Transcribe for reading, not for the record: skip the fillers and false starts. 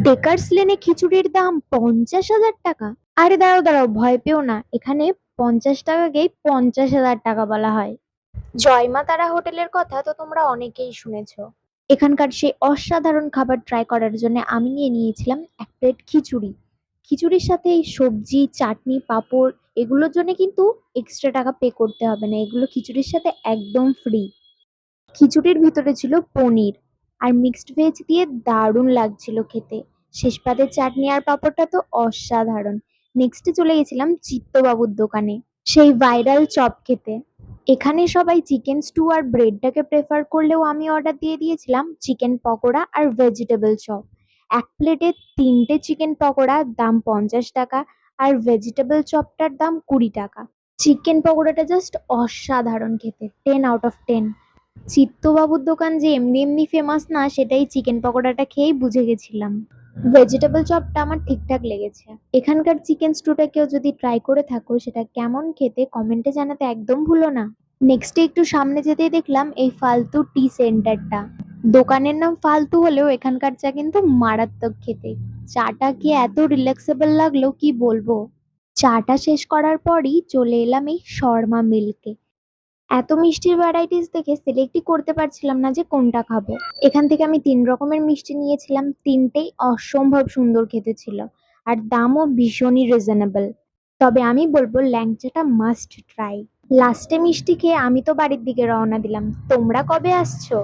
Bakers লেনে খিচুড়ির দাম 50,000 টাকা। আরে দাঁড়াও দাঁড়াও, ভয় পেও না, এখানে 50 টাকাকেই 50,000 টাকা বলা হয়। জয়মা তারা হোটেলের কথা তো তোমরা অনেকেই শুনেছো। এখানকার সেই অসাধারণ খাবার ট্রাই করার জন্য আমি নিয়েছিলাম এক প্লেট খিচুড়ি। খিচুড়ির সাথে এই সবজি, চাটনি, পাঁপড় এগুলোর জন্য কিন্তু এক্সট্রা টাকা পে করতে হবে না, এগুলো খিচুড়ির সাথে একদম ফ্রি। খিচুড়ির ভিতরে ছিল পনির আর মিক্সড ভেজ দিয়ে দারুণ লাগছিল খেতে। শেষ পাতে চাটনি আর পাঁপড়টা তো অসাধারণ। নেক্সটে চলে গেছিলাম চিত্তবাবুর দোকানে সেই ভাইরাল চপ খেতে। এখানে সবাই চিকেন স্টু আর ব্রেডটাকে প্রেফার করলেও আমি অর্ডার দিয়ে দিয়েছিলাম চিকেন পকোড়া আর ভেজিটেবল চপ। এক প্লেটে 3টে চিকেন পকোড়া, দাম 50 টাকা, আর ভেজিটেবল চপটার দাম 20 টাকা। চিকেন পকোড়াটা জাস্ট অসাধারণ খেতে, 10 আউট অফ 10। চিত্তবাবুর দোকান যে এমনি এমনি ফেমাস না, সেটাই চিকেন পকোড়াটা খেয়েই বুঝে গেছিলাম। ভেজিটেবল চপটা আমার ঠিকঠাক লেগেছে। এখানকার চিকেন স্টুটা কেউ যদি ট্রাই করে থাকো, সেটা কেমন খেতে কমেন্টে জানাতে একদম ভুলো না। নেক্সটে একটু সামনে যেতেই দেখলাম এই ফালতু টি সেন্টারটা। দোকানের নাম ফালতু হলেও এখানকার চা কিন্তু মারাত্মক খেতে। চাটা কি এত রিল্যাক্সেবল লাগলো কি বলবো। চাটা শেষ করার পরই চলে এলাম এই শর্মা মিল্কে। এত মিষ্টির ভ্যারাইটিস দেখে সিলেক্টই করতে পারছিলাম না যে কোনটা খাবো। এখান থেকে আমি 3 রকমের মিষ্টি নিয়েছিলাম, 3টেই অসম্ভব সুন্দর খেতে ছিল। আর দামও ভীষণই রিজনেবল। তবে আমি বলবো ল্যাংচাটা মাস্ট ট্রাই। লাস্টে মিষ্টি খেয়ে আমি তো বাড়ির দিকে রওনা দিলাম। তোমরা কবে আসছো?